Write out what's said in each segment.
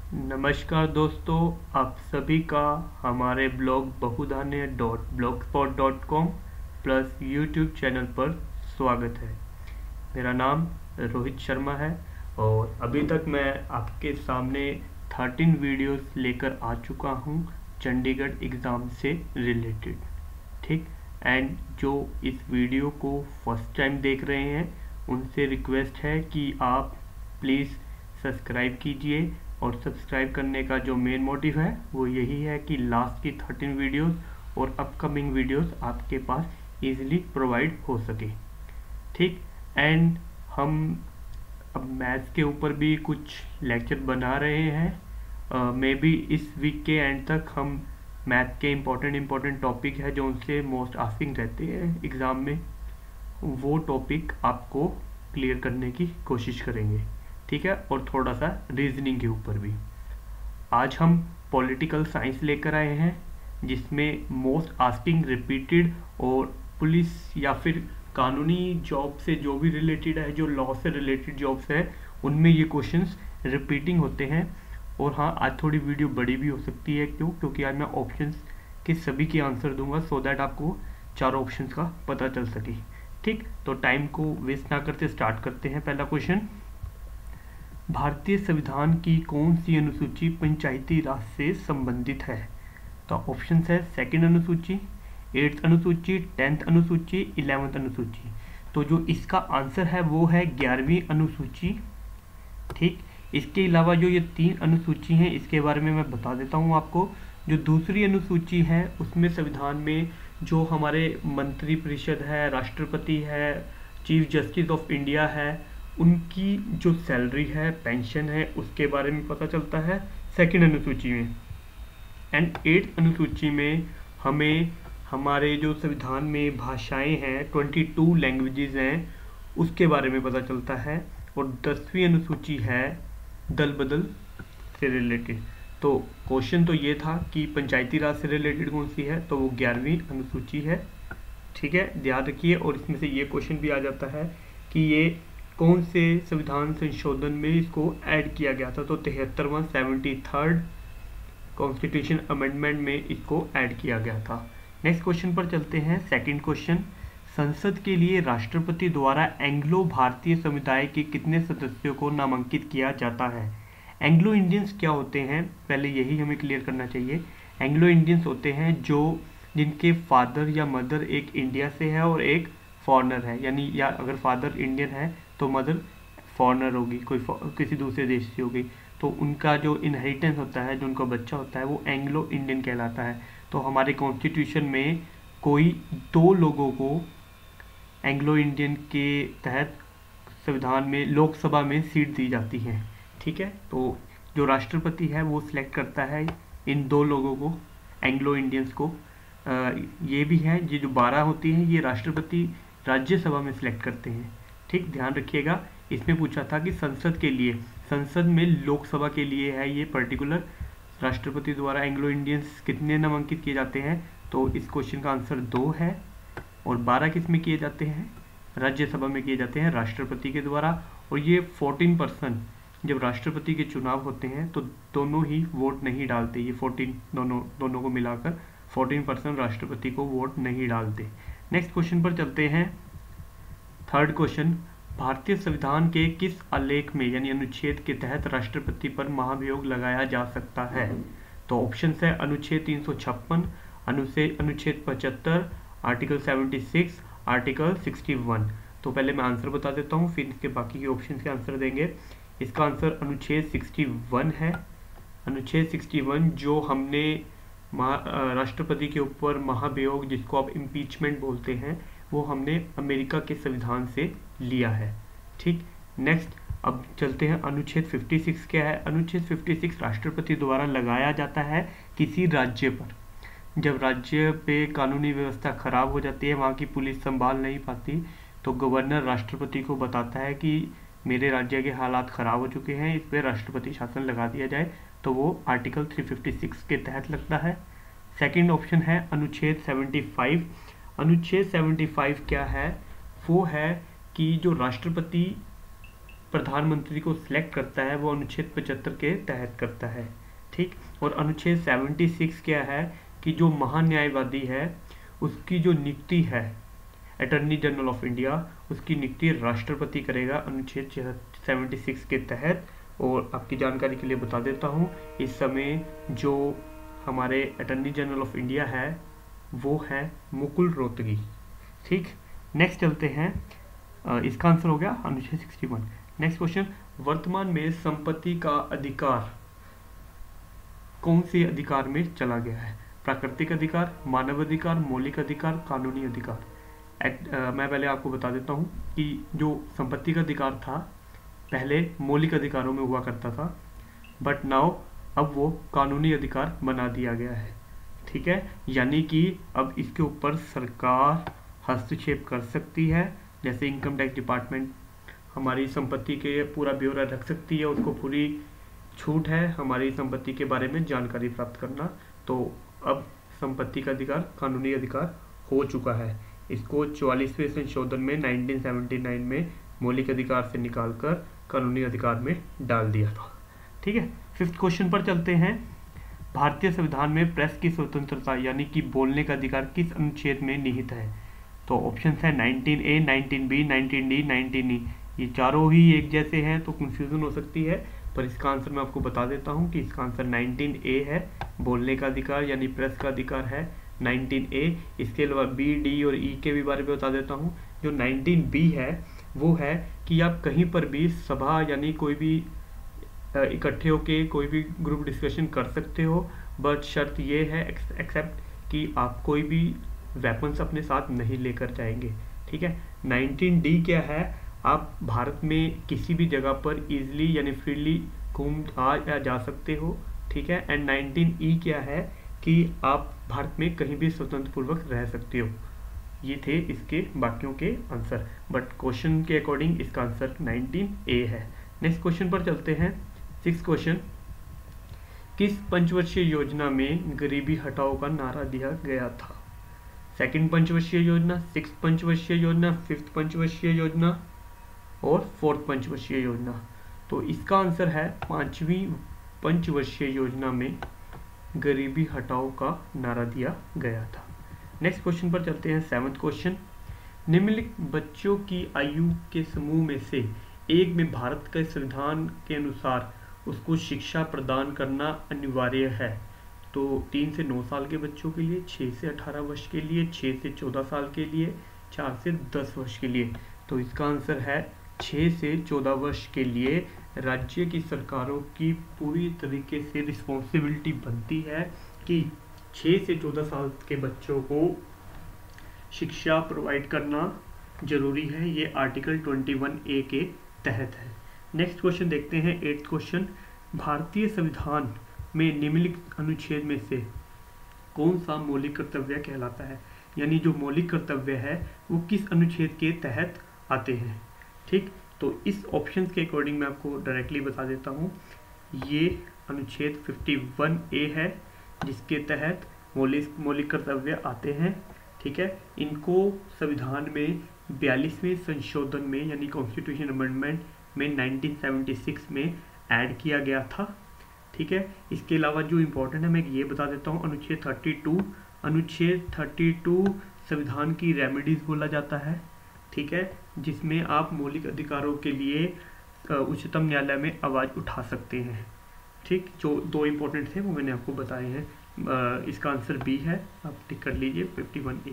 नमस्कार दोस्तों, आप सभी का हमारे ब्लॉग बहुधान्य.blogspot.com प्लस यूट्यूब चैनल पर स्वागत है। मेरा नाम रोहित शर्मा है और अभी तक मैं आपके सामने 13 वीडियोस लेकर आ चुका हूं चंडीगढ़ एग्ज़ाम से रिलेटेड। ठीक, एंड जो इस वीडियो को फर्स्ट टाइम देख रहे हैं उनसे रिक्वेस्ट है कि आप प्लीज़ सब्सक्राइब कीजिए। और सब्सक्राइब करने का जो मेन मोटिव है वो यही है कि लास्ट की 13 वीडियोस और अपकमिंग वीडियोस आपके पास इजीली प्रोवाइड हो सके। ठीक, एंड हम अब मैथ्स के ऊपर भी कुछ लेक्चर बना रहे हैं। मे बी इस वीक के एंड तक हम मैथ के इम्पोर्टेंट टॉपिक है जो उनसे मोस्ट आस्किंग रहते हैं एग्ज़ाम में, वो टॉपिक आपको क्लियर करने की कोशिश करेंगे। ठीक है, और थोड़ा सा रीजनिंग के ऊपर भी। आज हम पॉलिटिकल साइंस लेकर आए हैं जिसमें मोस्ट आस्किंग रिपीटेड और पुलिस या फिर कानूनी जॉब से जो भी रिलेटेड है, जो लॉ से रिलेटेड जॉब्स है, उनमें ये क्वेश्चंस रिपीटिंग होते हैं। और हाँ, आज थोड़ी वीडियो बड़ी भी हो सकती है। क्योंकि आज मैं ऑप्शंस के सभी के आंसर दूंगा सो दैट आपको चारों ऑप्शंस का पता चल सके। ठीक, तो टाइम को वेस्ट ना करते स्टार्ट करते हैं। पहला क्वेश्चन, भारतीय संविधान की कौन सी अनुसूची पंचायती राज से संबंधित है? तो ऑप्शन है सेकंड अनुसूची, 8th अनुसूची, 10th अनुसूची, 11th अनुसूची। तो जो इसका आंसर है वो है 11वीं अनुसूची। ठीक, इसके अलावा जो ये 3 अनुसूची हैं इसके बारे में मैं बता देता हूँ आपको। जो दूसरी अनुसूची है उसमें संविधान में जो हमारे मंत्री परिषद है, राष्ट्रपति है, चीफ जस्टिस ऑफ इंडिया है, उनकी जो सैलरी है, पेंशन है, उसके बारे में पता चलता है सेकंड अनुसूची में। एंड 8th अनुसूची में हमें हमारे जो संविधान में भाषाएं हैं, 22 लैंग्वेजेस हैं, उसके बारे में पता चलता है। और 10वीं अनुसूची है दल बदल से रिलेटेड। तो क्वेश्चन तो ये था कि पंचायती राज से रिलेटेड कौन सी है, तो वो 11वीं अनुसूची है। ठीक है, ध्यान रखिए। और इसमें से ये क्वेश्चन भी आ जाता है कि ये कौन से संविधान संशोधन में इसको ऐड किया गया था। तो 73वां 73rd कॉन्स्टिट्यूशन अमेंडमेंट में इसको ऐड किया गया था। नेक्स्ट क्वेश्चन पर चलते हैं। सेकंड क्वेश्चन, संसद के लिए राष्ट्रपति द्वारा एंग्लो भारतीय समुदाय के कितने सदस्यों को नामांकित किया जाता है? एंग्लो इंडियंस क्या होते हैं, पहले यही हमें क्लियर करना चाहिए। एंग्लो इंडियंस होते हैं जिनके फादर या मदर एक इंडिया से है और एक फॉरेनर है, यानी या अगर फादर इंडियन है तो मदर फॉरेनर होगी, किसी दूसरे देश से होगी। तो उनका जो इनहेरिटेंस होता है, जो उनका बच्चा होता है, वो एंग्लो इंडियन कहलाता है। तो हमारे कॉन्स्टिट्यूशन में कोई 2 लोगों को एंग्लो इंडियन के तहत संविधान में लोकसभा में सीट दी जाती है। ठीक है, तो जो राष्ट्रपति है वो सिलेक्ट करता है इन 2 लोगों को, एंग्लो इंडियंस को। ये भी है, ये जो 12 होती हैं ये राष्ट्रपति राज्यसभा में सिलेक्ट करते हैं। ठीक, ध्यान रखिएगा। इसमें पूछा था कि संसद के लिए, संसद में लोकसभा के लिए है ये पर्टिकुलर, राष्ट्रपति द्वारा एंग्लो इंडियंस कितने नामांकित किए जाते हैं। तो इस क्वेश्चन का आंसर 2 है। और 12 किस में किए जाते हैं? राज्यसभा में किए जाते हैं राष्ट्रपति के द्वारा। और ये 14% जब राष्ट्रपति के चुनाव होते हैं तो दोनों ही वोट नहीं डालते। ये 14 दोनों को मिलाकर 14% राष्ट्रपति को वोट नहीं डालते। नेक्स्ट क्वेश्चन पर चलते हैं। थर्ड क्वेश्चन, भारतीय संविधान के किस आलेख में यानी अनुच्छेद के तहत राष्ट्रपति पर महाभियोग लगाया जा सकता है? तो ऑप्शन है अनुच्छेद 356, अनुच्छेद 75, आर्टिकल 76, आर्टिकल 61। तो पहले मैं आंसर बता देता हूँ, फिर इसके बाकी के ऑप्शन के आंसर देंगे। इसका आंसर अनुच्छेद 61 है। अनुच्छेद 61 जो हमने राष्ट्रपति के ऊपर महाभियोग, जिसको आप इम्पीचमेंट बोलते हैं, वो हमने अमेरिका के संविधान से लिया है। ठीक, नेक्स्ट अब चलते हैं अनुच्छेद 56 क्या है। अनुच्छेद 56 राष्ट्रपति द्वारा लगाया जाता है किसी राज्य पर, जब राज्य पे कानूनी व्यवस्था खराब हो जाती है, वहाँ की पुलिस संभाल नहीं पाती, तो गवर्नर राष्ट्रपति को बताता है कि मेरे राज्य के हालात खराब हो चुके हैं, इस पर राष्ट्रपति शासन लगा दिया जाए। तो वो आर्टिकल 356 के तहत लगता है। सेकंड ऑप्शन है अनुच्छेद 75। अनुच्छेद 75 क्या है? वो है कि जो राष्ट्रपति प्रधानमंत्री को सिलेक्ट करता है वो अनुच्छेद 75 के तहत करता है। ठीक, और अनुच्छेद 76 क्या है कि जो महान्यायवादी है उसकी जो नियुक्ति है अटॉर्नी जनरल ऑफ इंडिया, उसकी नियुक्ति राष्ट्रपति करेगा अनुच्छेद 76 के तहत। और आपकी जानकारी के लिए बता देता हूँ, इस समय जो हमारे अटॉर्नी जनरल ऑफ इंडिया है वो है मुकुल रोहतगी। ठीक, नेक्स्ट चलते हैं, इसका आंसर हो गया अनुच्छेद 61। नेक्स्ट क्वेश्चन, वर्तमान में संपत्ति का अधिकार कौन से अधिकार में चला गया है? प्राकृतिक अधिकार, मानव अधिकार, मौलिक अधिकार, कानूनी अधिकार। मैं पहले आपको बता देता हूँ कि जो संपत्ति का अधिकार था पहले मौलिक अधिकारों में हुआ करता था, बट नाउ अब वो कानूनी अधिकार बना दिया गया है। ठीक है, यानी कि अब इसके ऊपर सरकार हस्तक्षेप कर सकती है, जैसे इनकम टैक्स डिपार्टमेंट हमारी संपत्ति के पूरा ब्यौरा रख सकती है, उसको पूरी छूट है हमारी संपत्ति के बारे में जानकारी प्राप्त करना। तो अब संपत्ति का अधिकार कानूनी अधिकार हो चुका है। इसको 44वें संशोधन में 1979 में मौलिक अधिकार से निकालकर कानूनी अधिकार में डाल दिया था। ठीक है, फिफ्थ क्वेश्चन पर चलते हैं। भारतीय संविधान में प्रेस की स्वतंत्रता यानी कि बोलने का अधिकार किस अनुच्छेद में निहित है? तो ऑप्शन है 19A, 19B, 19D, 19E। ये चारों ही एक जैसे हैं तो कंफ्यूजन हो सकती है, पर इसका आंसर मैं आपको बता देता हूँ कि इसका आंसर 19A है, बोलने का अधिकार यानी प्रेस का अधिकार है 19A। इसके अलावा B, D और E के भी बारे में बता देता हूँ। जो 19B है वो है कि आप कहीं पर भी सभा यानी कोई भी इकट्ठे होके कोई भी ग्रुप डिस्कशन कर सकते हो, बट शर्त ये है एक्सेप्ट कि आप कोई भी वेपन्स अपने साथ नहीं लेकर जाएंगे। ठीक है, 19D क्या है, आप भारत में किसी भी जगह पर इजीली यानी फ्रीली घूम आ या जा सकते हो। ठीक है, एंड 19E क्या है कि आप भारत में कहीं भी स्वतंत्र पूर्वक रह सकते हो। ये थे इसके बाकियों के आंसर, बट क्वेश्चन के अकॉर्डिंग इसका आंसर 19A है। नेक्स्ट क्वेश्चन पर चलते हैं, सिक्स क्वेश्चन, किस पंचवर्षीय योजना में गरीबी हटाओ का नारा दिया गया था? सेकंड पंचवर्षीय योजना, सिक्स पंचवर्षीय योजना, फिफ्थ पंचवर्षीय योजना और फोर्थ पंचवर्षीय योजना। तो इसका आंसर है पांचवी पंचवर्षीय योजना में गरीबी हटाओ का नारा दिया गया था। नेक्स्ट क्वेश्चन पर चलते हैं, सेवंथ क्वेश्चन, निम्नलिखित बच्चों की आयु के समूह में से एक में भारत के संविधान के अनुसार उसको शिक्षा प्रदान करना अनिवार्य है। तो 3 से 9 साल के बच्चों के लिए, 6 से 18 वर्ष के लिए, 6 से 14 साल के लिए, 4 से 10 वर्ष के लिए। तो इसका आंसर है 6 से 14 वर्ष के लिए राज्य की सरकारों की पूरी तरीके से रिस्पॉन्सिबिलिटी बनती है कि 6 से 14 साल के बच्चों को शिक्षा प्रोवाइड करना जरूरी है। ये आर्टिकल 21A के तहत है। नेक्स्ट क्वेश्चन देखते हैं, 8th क्वेश्चन, भारतीय संविधान में निम्नलिखित अनुच्छेद में से कौन सा मौलिक कर्तव्य कहलाता है? यानी जो मौलिक कर्तव्य है वो किस अनुच्छेद के तहत आते हैं? ठीक, तो इस ऑप्शन के अकॉर्डिंग मैं आपको डायरेक्टली बता देता हूँ। ये अनुच्छेद 51A है जिसके तहत मौलिक कर्तव्य आते हैं। ठीक है, इनको संविधान में 42वें संशोधन में यानी कॉन्स्टिट्यूशन अमेंडमेंट में 1976 में ऐड किया गया था। ठीक है, इसके अलावा जो इम्पोर्टेंट है मैं ये बता देता हूँ, अनुच्छेद 32 संविधान की रेमेडीज बोला जाता है। ठीक है, जिसमें आप मौलिक अधिकारों के लिए उच्चतम न्यायालय में आवाज़ उठा सकते हैं। ठीक, जो 2 इम्पोर्टेंट थे वो मैंने आपको बताए हैं। इसका आंसर बी है, आप टिक कर लीजिए 51A।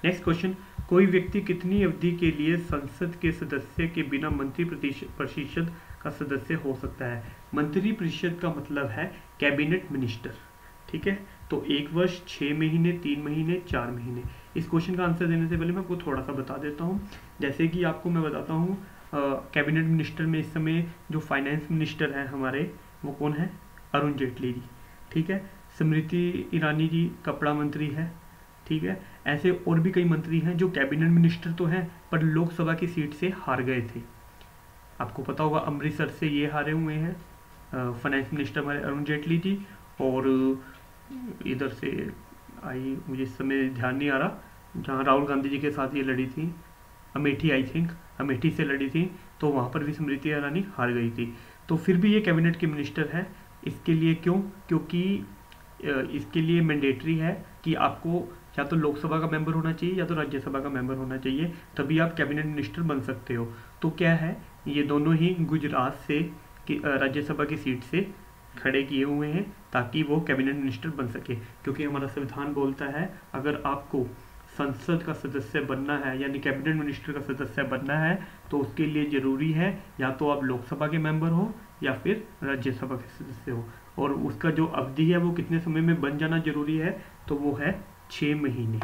नेक्स्ट क्वेश्चन, कोई व्यक्ति कितनी अवधि के लिए संसद के सदस्य के बिना मंत्री परिषद का सदस्य हो सकता है? मंत्री परिषद का मतलब है कैबिनेट मिनिस्टर। ठीक है, तो 1 वर्ष, 6 महीने, 3 महीने, 4 महीने। इस क्वेश्चन का आंसर देने से पहले मैं आपको थोड़ा सा बता देता हूँ। जैसे कि आपको मैं बताता हूँ, कैबिनेट मिनिस्टर में इस समय जो फाइनेंस मिनिस्टर हैं हमारे, वो कौन है? अरुण जेटली जी। ठीक है, स्मृति ईरानी जी कपड़ा मंत्री है। ठीक है, ऐसे और भी कई मंत्री हैं जो कैबिनेट मिनिस्टर तो हैं पर लोकसभा की सीट से हार गए थे। आपको पता होगा अमृतसर से ये हारे हुए हैं फाइनेंस मिनिस्टर हमारे अरुण जेटली जी, और इधर से आई, मुझे इस समय ध्यान नहीं आ रहा, जहाँ राहुल गांधी जी के साथ ये लड़ी थी, अमेठी, आई थिंक अमेठी से लड़ी थी, तो वहाँ पर भी स्मृति ईरानी हार गई थी। तो फिर भी ये कैबिनेट की मिनिस्टर है। इसके लिए क्यों? क्योंकि इसके लिए मैंडेटरी है कि आपको या तो लोकसभा का मेंबर होना चाहिए या तो राज्यसभा का मेंबर होना चाहिए, तभी आप कैबिनेट मिनिस्टर बन सकते हो। तो क्या है, ये दोनों ही गुजरात से राज्यसभा की सीट से खड़े किए हुए हैं ताकि वो कैबिनेट मिनिस्टर बन सके। क्योंकि हमारा संविधान बोलता है अगर आपको संसद का सदस्य बनना है यानी कैबिनेट मिनिस्टर का सदस्य बनना है तो उसके लिए ज़रूरी है या तो आप लोकसभा के मेंबर हो या फिर राज्यसभा के सदस्य हो, और उसका जो अवधि है वो कितने समय में बन जाना जरूरी है, तो वो है 6 महीने।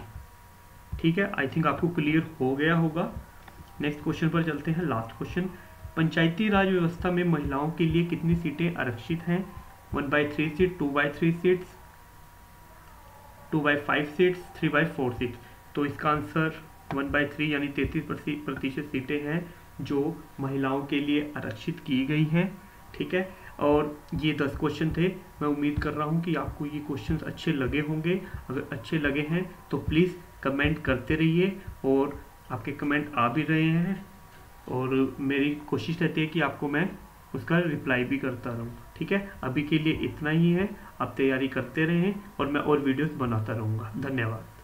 ठीक है, आई थिंक आपको क्लियर हो गया होगा। नेक्स्ट क्वेश्चन पर चलते हैं, लास्ट क्वेश्चन। पंचायती राज व्यवस्था में महिलाओं के लिए कितनी सीटें आरक्षित हैं? 1/3 सीट, 2/3 सीट्स, 2/5 सीट्स, 3/4 सीट्स। तो इसका आंसर 1/3 यानी 33% सीटें हैं जो महिलाओं के लिए आरक्षित की गई हैं। ठीक है, और ये 10 क्वेश्चन थे। मैं उम्मीद कर रहा हूँ कि आपको ये क्वेश्चंस अच्छे लगे होंगे। अगर अच्छे लगे हैं तो प्लीज़ कमेंट करते रहिए, और आपके कमेंट आ भी रहे हैं और मेरी कोशिश रहती है कि आपको मैं उसका रिप्लाई भी करता रहूँ। ठीक है, अभी के लिए इतना ही है। आप तैयारी करते रहें और मैं और वीडियोस बनाता रहूँगा। धन्यवाद।